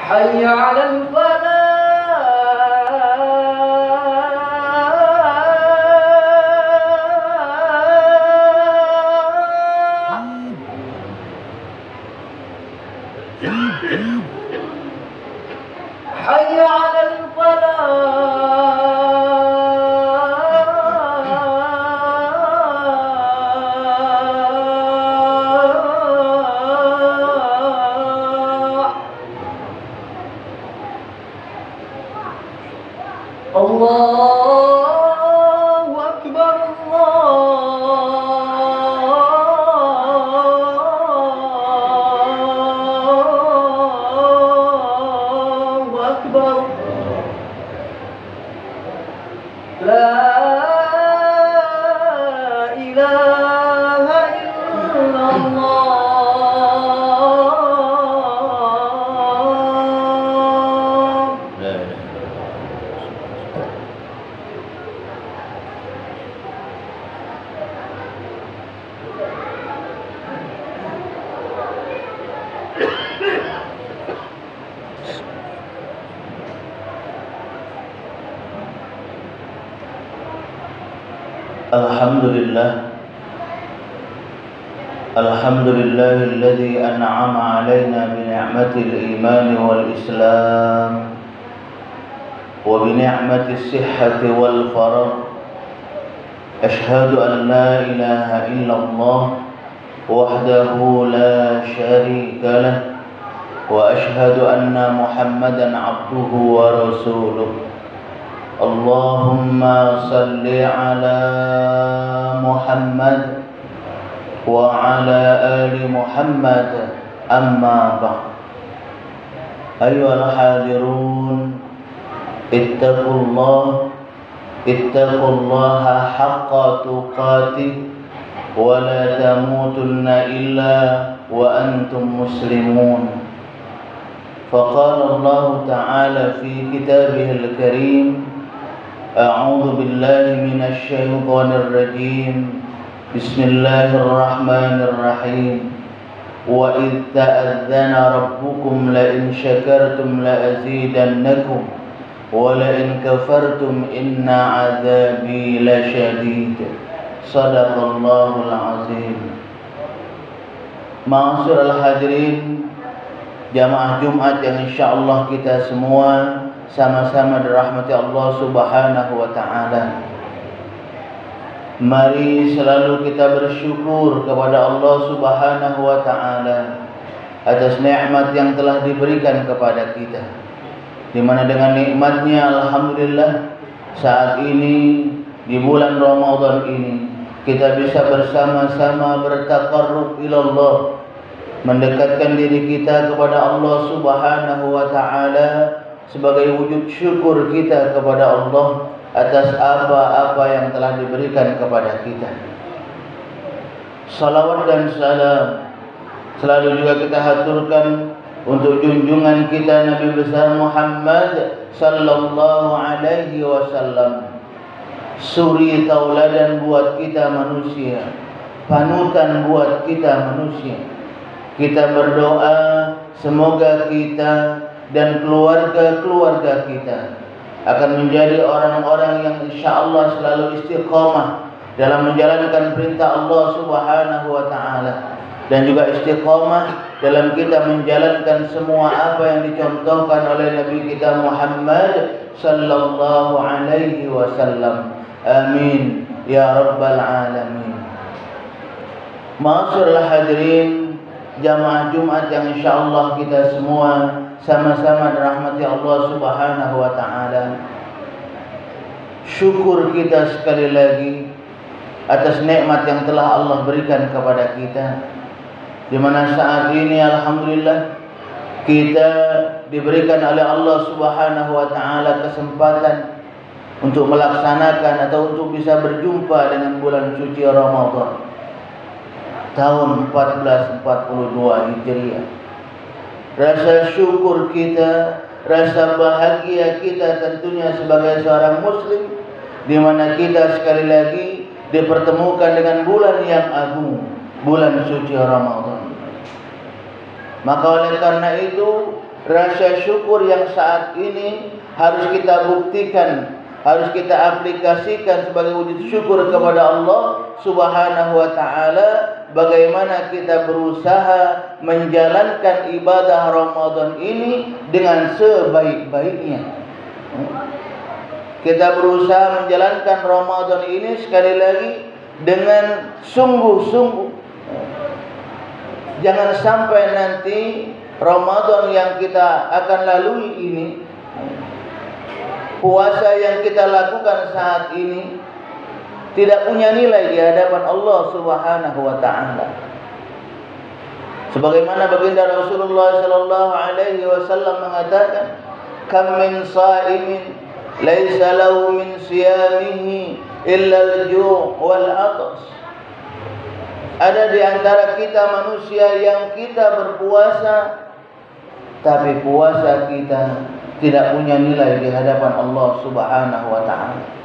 حي على الفلاح. حي على الفلاح. الله أكبر. الله أكبر. لا إله إلا الله. الحمد لله الذي أنعم علينا بنعمة الإيمان والإسلام وبنعمة الصحة والفرج. أشهد أن لا إله إلا الله وحده لا شريك له، وأشهد أن محمدا عبده ورسوله. اللهم صل على محمد وعلى آل محمد. أما بعد، أيها الحاضرون، اتقوا الله حق تقاته ولا تموتن إلا وأنتم مسلمون. فقال الله تعالى في كتابه الكريم: أعوذ بالله من الشيطان الرجيم، بسم الله الرحمن الرحيم. وإذ تأذن ربكم لئن شكرتم لأزيدنكم ولئن كفرتم إن عذابي لشديد. صدق الله العظيم. Ma'asyiral hadirin jamaah Jumat yang insyaallah kita semua sama-sama dirahmati Allah Subhanahu wa taala. Mari selalu kita bersyukur kepada Allah Subhanahu wa taala atas nikmat yang telah diberikan kepada kita, di mana dengan nikmatnya alhamdulillah saat ini di bulan Ramadan ini kita bisa bersama-sama bertaqarrub ila Allah, mendekatkan diri kita kepada Allah Subhanahu wa taala sebagai wujud syukur kita kepada Allah atas apa-apa yang telah diberikan kepada kita. Salawat dan salam selalu juga kita haturkan untuk junjungan kita Nabi besar Muhammad sallallahu alaihi wasallam, suri tauladan buat kita manusia, panutan buat kita manusia. Kita berdoa semoga kita dan keluarga-keluarga kita akan menjadi orang-orang yang insyaallah selalu istiqamah dalam menjalankan perintah Allah Subhanahu wa taala, dan juga istiqamah dalam kita menjalankan semua apa yang dicontohkan oleh Nabi kita Muhammad sallallahu alaihi wasallam. Amin ya rabbal alamin. Ma'asyiral hadirin jamaah Jumat yang insyaallah kita semua sama-sama dirahmati Allah Subhanahu wa taala. Syukur kita sekali lagi atas nikmat yang telah Allah berikan kepada kita, di mana saat ini alhamdulillah kita diberikan oleh Allah Subhanahu wa taala kesempatan untuk melaksanakan atau untuk bisa berjumpa dengan bulan suci Ramadan tahun 1442 Hijriah. Rasa syukur kita, rasa bahagia kita tentunya sebagai seorang muslim, di mana kita sekali lagi dipertemukan dengan bulan yang agung, bulan suci Ramadan. Maka oleh karena itu rasa syukur yang saat ini harus kita buktikan, harus kita aplikasikan sebagai wujud syukur kepada Allah Subhanahu wa taala. Bagaimana kita berusaha menjalankan ibadah Ramadan ini dengan sebaik-baiknya. Kita berusaha menjalankan Ramadan ini sekali lagi dengan sungguh-sungguh. Jangan sampai nanti Ramadan yang kita akan lalui ini, puasa yang kita lakukan saat ini tidak punya nilai di hadapan Allah Subhanahu wa taala. Sebagaimana baginda Rasulullah sallallahu alaihi wasallam mengatakan, "Kam min sha'imin laisa lahu min siyamihi illa al-ju' wal 'atash." Ada di antara kita manusia yang kita berpuasa, tapi puasa kita tidak punya nilai di hadapan Allah Subhanahu wa taala.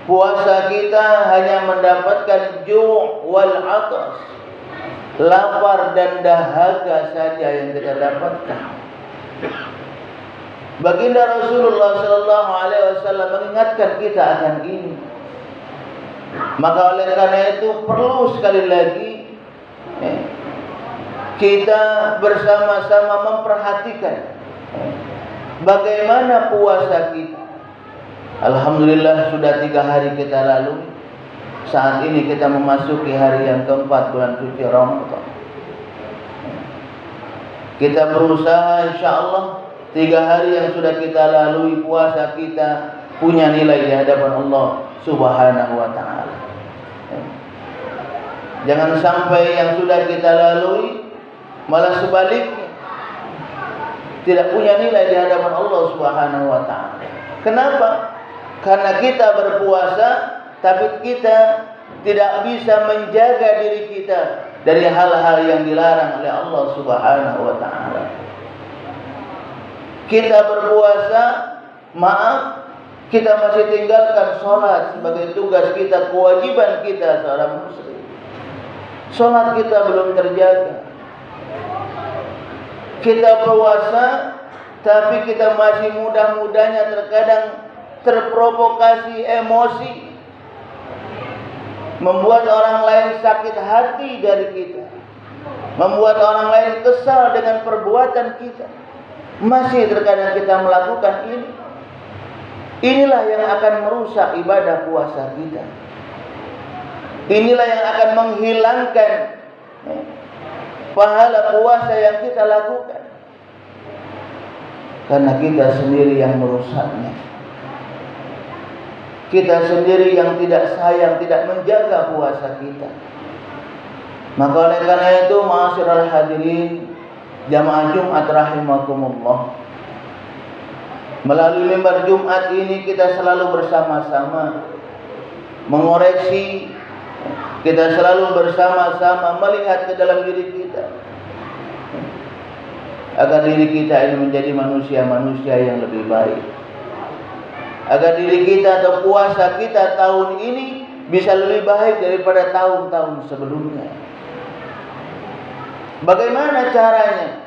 Puasa kita hanya mendapatkan ju' wal 'atash, lapar dan dahaga saja yang kita dapatkan. Baginda Rasulullah sallallahu alaihi wasallam mengingatkan kita akan ini. Maka oleh karena itu perlu sekali lagi kita bersama-sama memperhatikan bagaimana puasa kita. Alhamdulillah sudah 3 hari kita lalui. Saat ini kita memasuki hari yang keempat bulan suci Ramadan. Kita berusaha insyaallah 3 hari yang sudah kita lalui puasa kita punya nilai di hadapan Allah Subhanahu wa taala. Jangan sampai yang sudah kita lalui malah sebaliknya tidak punya nilai di hadapan Allah Subhanahu wa taala. Kenapa? Karena kita berpuasa tapi kita tidak bisa menjaga diri kita dari hal-hal yang dilarang oleh Allah Subhanahu wa taala. Kita berpuasa, maaf, kita masih tinggalkan sholat sebagai tugas kita, kewajiban kita seorang muslim. Sholat kita belum terjaga. Kita puasa, tapi kita masih mudah-mudahnya terkadang terprovokasi emosi, membuat orang lain sakit hati dari kita, membuat orang lain kesal dengan perbuatan kita. Masih terkadang kita melakukan ini. Inilah yang akan merusak ibadah puasa kita. Inilah yang akan menghilangkan pahala puasa yang kita lakukan, karena kita sendiri yang merusaknya. Kita sendiri yang tidak sayang, tidak menjaga puasa kita. Maka oleh karena itu, ma'asyiral hadirin jamaah Jumat rahimakumullah, melalui mimbar Jumat ini kita selalu bersama-sama mengoreksi, kita selalu bersama-sama melihat ke dalam diri kita, agar diri kita ini menjadi manusia-manusia yang lebih baik, agar diri kita atau puasa kita tahun ini bisa lebih baik daripada tahun-tahun sebelumnya. Bagaimana caranya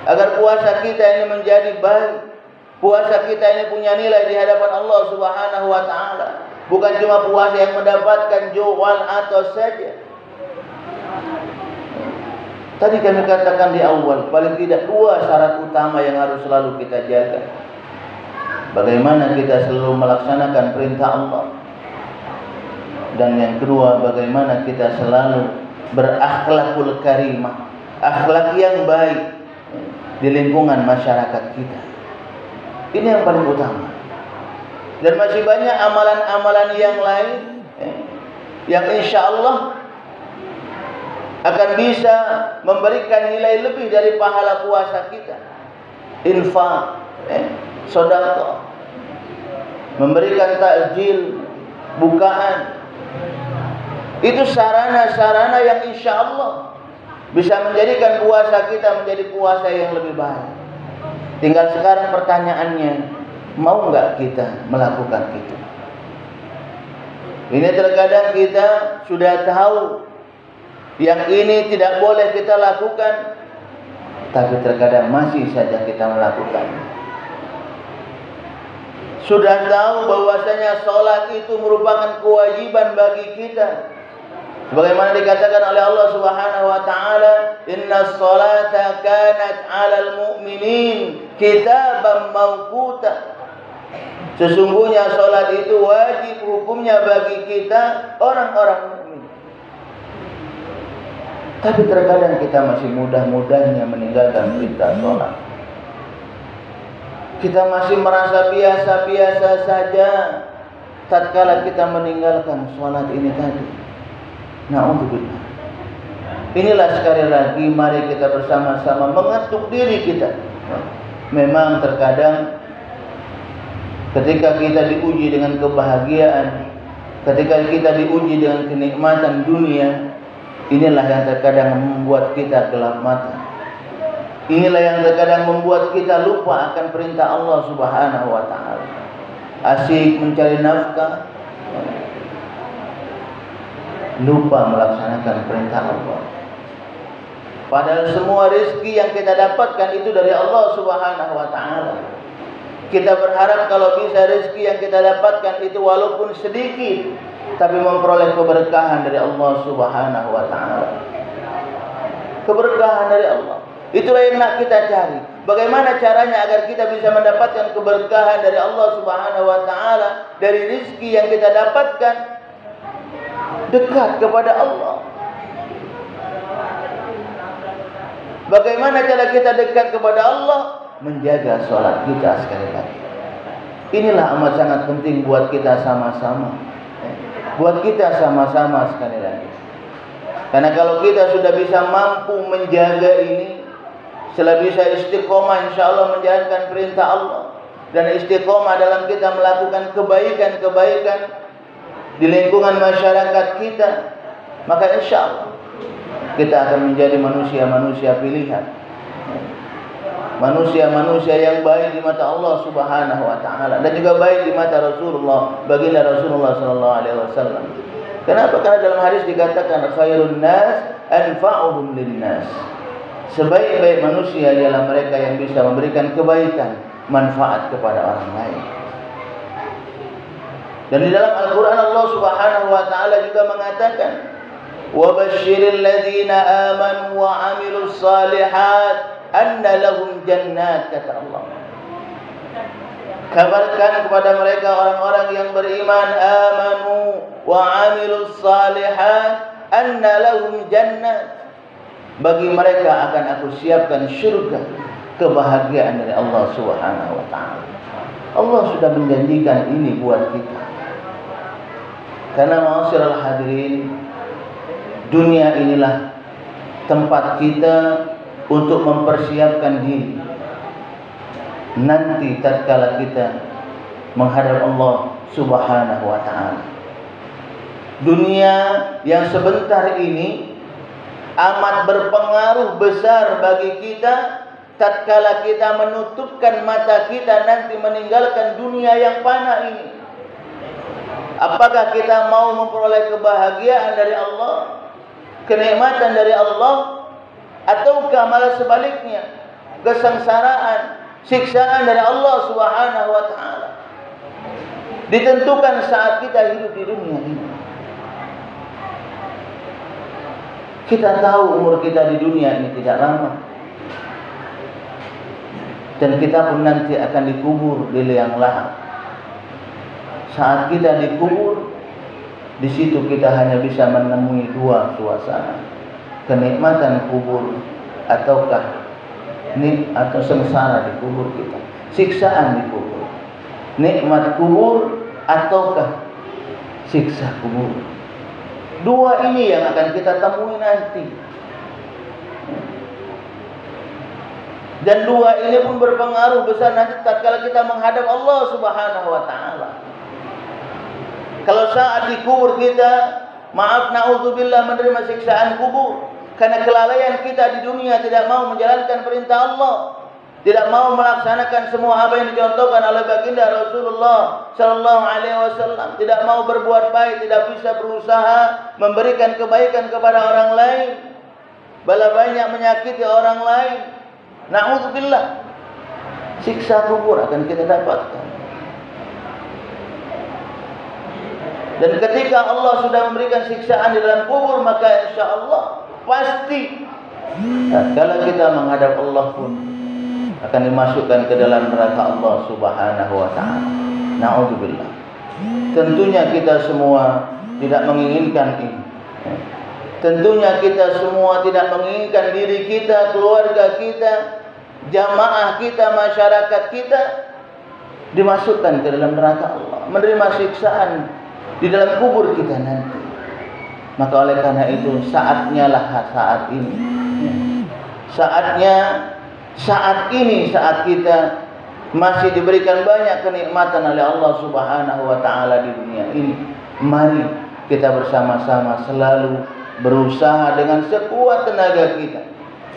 agar puasa kita ini menjadi baik, puasa kita ini punya nilai di hadapan Allah Subhanahu wa taala, bukan cuma puasa yang mendapatkan jual atau saja. Tadi kami katakan di awal, paling tidak 2 syarat utama yang harus selalu kita jaga. Bagaimana kita selalu melaksanakan perintah Allah, dan yang kedua, bagaimana kita selalu berakhlakul karimah, akhlak yang baik di lingkungan masyarakat kita. Ini yang paling utama. Dan masih banyak amalan-amalan yang lain yang insya Allah akan bisa memberikan nilai lebih dari pahala puasa kita. Infak, sedekah, memberikan takjil, bukaan. Itu sarana-sarana yang insya Allah bisa menjadikan puasa kita menjadi puasa yang lebih baik. Tinggal sekarang pertanyaannya, mau nggak kita melakukan itu? Ini terkadang kita sudah tahu yang ini tidak boleh kita lakukan, tapi terkadang masih saja kita melakukannya. Sudah tahu bahwasanya salat itu merupakan kewajiban bagi kita. Sebagaimana dikatakan oleh Allah Subhanahu wa taala, "Innas salata kanat 'alal mu'minin kitaban mawquta." Sesungguhnya salat itu wajib hukumnya bagi kita orang-orang mukmin. Tapi terkadang kita masih mudah-mudahnya meninggalkan perintah salat. Kita masih merasa biasa-biasa saja tatkala kita meninggalkan salat ini tadi. Na'udzubillah. Inilah sekali lagi mari kita bersama-sama mengetuk diri kita. Memang terkadang ketika kita diuji dengan kebahagiaan, ketika kita diuji dengan kenikmatan dunia, inilah yang terkadang membuat kita gelap mata. Inilah yang terkadang membuat kita lupa akan perintah Allah Subhanahu wa taala. Asyik mencari nafkah, lupa melaksanakan perintah Allah. Padahal semua rezeki yang kita dapatkan itu dari Allah Subhanahu wa taala. Kita berharap kalau bisa rezeki yang kita dapatkan itu walaupun sedikit, tapi memperoleh keberkahan dari Allah Subhanahu wa taala. Keberkahan dari Allah. Itulah yang nak kita cari. Bagaimana caranya agar kita bisa mendapatkan keberkahan dari Allah Subhanahu wa taala, dari rezeki yang kita dapatkan? Dekat kepada Allah. Bagaimana cara kita dekat kepada Allah? Menjaga sholat kita sekali lagi. Inilah amat sangat penting buat kita sama-sama. Buat kita sama-sama sekali lagi. Karena kalau kita sudah bisa mampu menjaga ini, setelah bisa istiqomah insyaAllah menjalankan perintah Allah, dan istiqomah dalam kita melakukan kebaikan-kebaikan di lingkungan masyarakat kita, maka insyaAllah kita akan menjadi manusia-manusia pilihan, manusia-manusia yang baik di mata Allah Subhanahu wa taala, dan juga baik di mata Rasulullah, baginda Rasulullah sallallahu alaihi wasallam. Kenapa? Karena dalam hadis dikatakan khairun nas anfa'uhum linnas. Sebaik-baik manusia ialah mereka yang bisa memberikan kebaikan, manfaat kepada orang lain. Dan di dalam Al-Quran Allah Subhanahu wa taala juga mengatakan, "Wa basyiril ladzina amanu wa 'amilus shalihat anna lahum jannat," kata Allah. Kabarkan kepada mereka orang-orang yang beriman, amanu wa 'amilus shalihat anna lahum jannat. Bagi mereka akan aku siapkan syurga, kebahagiaan dari Allah Subhanahu wa taala. Allah sudah menjanjikan ini buat kita. Karena ma'asyiral hadirin, dunia inilah tempat kita untuk mempersiapkan diri nanti tatkala kita menghadap Allah Subhanahu wa taala. Dunia yang sebentar ini amat berpengaruh besar bagi kita tatkala kita menutupkan mata kita nanti meninggalkan dunia yang fana ini. Apakah kita mau memperoleh kebahagiaan dari Allah, kenikmatan dari Allah, ataukah malah sebaliknya, kesengsaraan, siksaan dari Allah Subhanahu wa taala ditentukan saat kita hidup di dunia ini. Kita tahu umur kita di dunia ini tidak lama, dan kita pun nanti akan dikubur di liang lahat. Saat kita dikubur, di situ kita hanya bisa menemui dua suasana: kenikmatan kubur ataukah atau sengsara di kubur kita, siksaan di kubur. Nikmat kubur ataukah siksa kubur. Dua ini yang akan kita temui nanti. Dan dua ini pun berpengaruh besar nanti tatkala kita menghadap Allah Subhanahu wa taala. Kalau saat di kubur kita, maaf na'udzubillah, menerima siksaan kubur karena kelalaian kita di dunia, tidak mau menjalankan perintah Allah, tidak mau melaksanakan semua apa yang dicontohkan oleh baginda Rasulullah sallallahu alaihi wasallam, tidak mau berbuat baik, tidak bisa berusaha memberikan kebaikan kepada orang lain, malah banyak menyakiti orang lain, Na'udzubillah. Siksa kubur akan kita dapatkan. Dan ketika Allah sudah memberikan siksaan di dalam kubur, maka insya Allah pasti kalau kita menghadap Allah pun akan dimasukkan ke dalam neraka Allah Subhanahu wa taala. Na'udzubillah. Tentunya kita semua tidak menginginkan ini. Tentunya kita semua tidak menginginkan diri kita, keluarga kita, jamaah kita, masyarakat kita dimasukkan ke dalam neraka Allah, menerima siksaan di dalam kubur kita nanti. Maka oleh karena itu saatnya lah saat ini. Saat kita masih diberikan banyak kenikmatan oleh Allah Subhanahu wa taala di dunia ini. Mari kita bersama-sama selalu berusaha dengan sekuat tenaga kita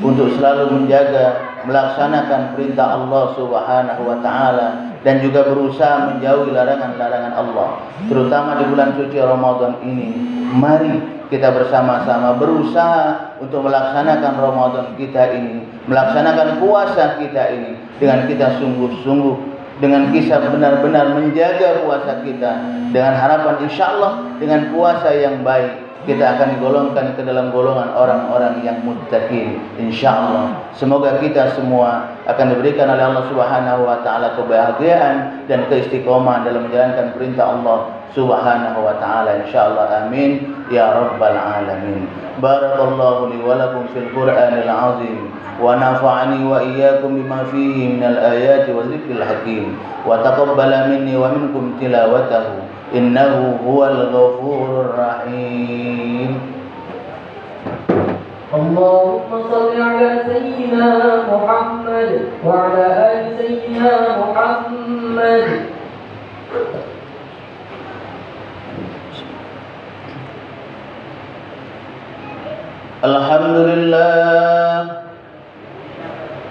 untuk selalu menjaga, melaksanakan perintah Allah Subhanahu wa taala dan juga berusaha menjauhi larangan-larangan Allah, terutama di bulan suci Ramadan ini. Mari kita bersama-sama berusaha untuk melaksanakan Ramadan kita ini, melaksanakan puasa kita ini dengan kita sungguh-sungguh, dengan kisah benar-benar menjaga puasa kita, dengan harapan insyaallah dengan puasa yang baik kita akan digolongkan ke dalam golongan orang-orang yang muttaqin insyaallah. Semoga kita semua akan diberikan oleh Allah Subhanahu wa taala kebahagiaan dan keistiqomahan dalam menjalankan perintah Allah Subhanahu wa taala insyaallah. Amin ya rabbal alamin. Barakallahu li wa lakum fil Qur'anil azim wa nafa'ani wa iyyakum bima fihi minal ayati wa dzikril hakim wa taqabbala minni wa minkum tilawatahu innahu huwal ghafurur rahim. Allahumma salli ala sayyidina Muhammad wa ala ali sayyidina Muhammad.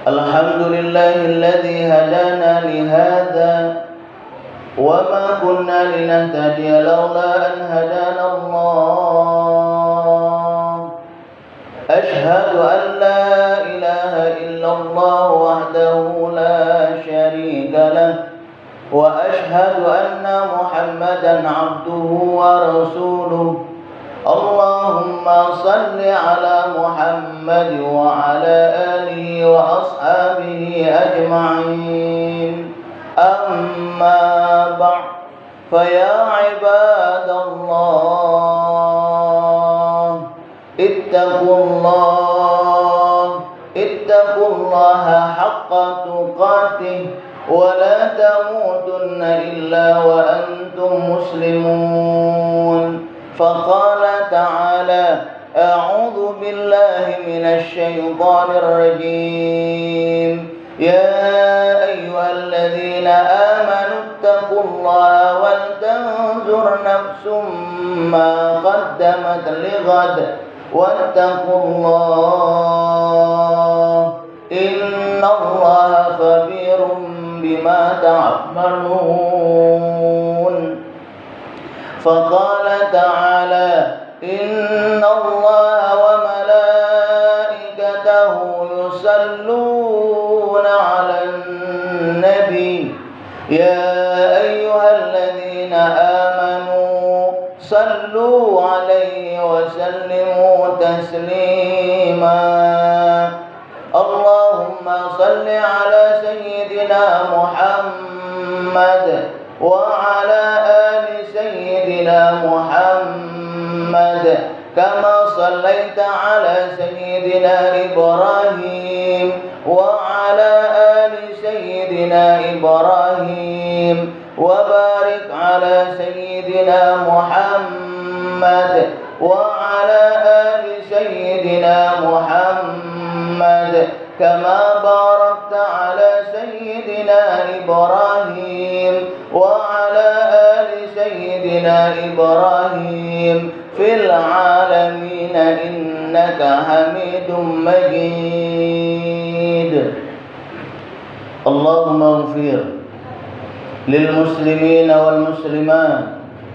Alhamdulillahilladzi hadana li hadza وما كنا لنهتدي لولا أن هدانا الله. أشهد أن لا إله إلا الله وحده لا شريك له وأشهد أن محمدا عبده ورسوله. اللهم صل على محمد وعلى آله وأصحابه أجمعين. أما بعد فيا عباد الله اتقوا الله حق تقاته ولا تموتن إلا وأنتم مسلمون. فقال تعالى أعوذ بالله من الشيطان الرجيم يا أيها الذين آمنوا اتقوا الله ولتنظر نفس ما قدمت لغد واتقوا الله إن الله خبير بما تعملون. فقال تعالى إن الله وملائكته يصلون على النبي يا أيها الذين آمنوا صلوا عليه وسلموا تسليما. اللهم صل على سيدنا محمد وعلى آل سيدنا محمد كما صليت على سيدنا إبراهيم وعلى آل سيدنا إبراهيم وبارك على سيدنا محمد وعلى آل سيدنا محمد كما باركت على سيدنا إبراهيم وعلى آل سيدنا إبراهيم في العالمين إنك حميد مجيد. اللهم اغفر للمسلمين والمسلمات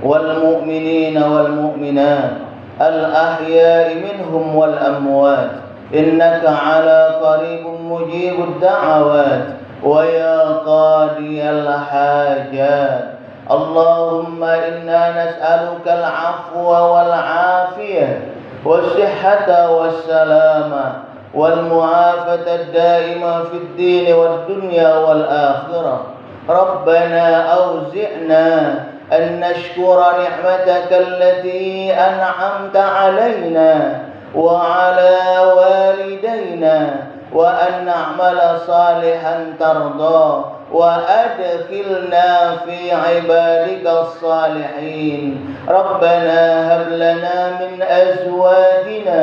والمؤمنين والمؤمنات الأحياء منهم والأموات إنك على قريب مجيب الدعوات ويا قاضي الحاجات. اللهم إنا نسألك العفو والعافية والصحة والسلامة والمعافاة الدائمة في الدين والدنيا والآخرة. ربنا أوزعنا أن نشكر نعمتك التي أنعمت علينا وعلى والدينا وأن نعمل صالحا ترضى وأدخلنا في عبادك الصالحين. ربنا هب لنا من أزواجنا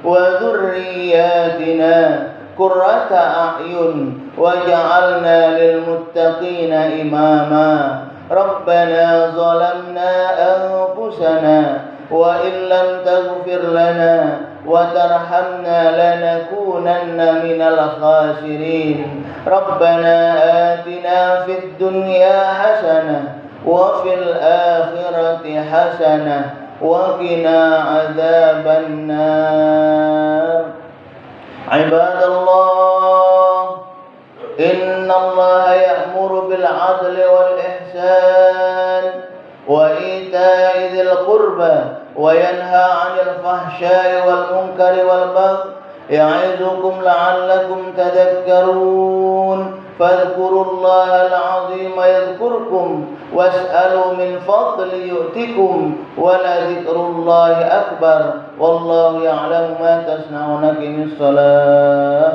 وذرياتنا قرة أعين واجعلنا للمتقين إماما. ربنا ظلمنا أنفسنا وإن لم تغفر لنا وترحمنا لنكونن من الخاسرين. ربنا آتنا في الدنيا حسنة وفي الآخرة حسنة وقنا عذاب النار. عباد الله، إن الله يأمر بالعدل والإحسان وإيتاء ذي القربى وينهى عن الفحشاء والمنكر والبغي يعظكم لعلكم تذكرون. فاذكروا الله العظيم يذكركم واسألوا من فضل يؤتكم ولذكر الله أكبر والله يعلم ما تصنعون. أقم الصلاة.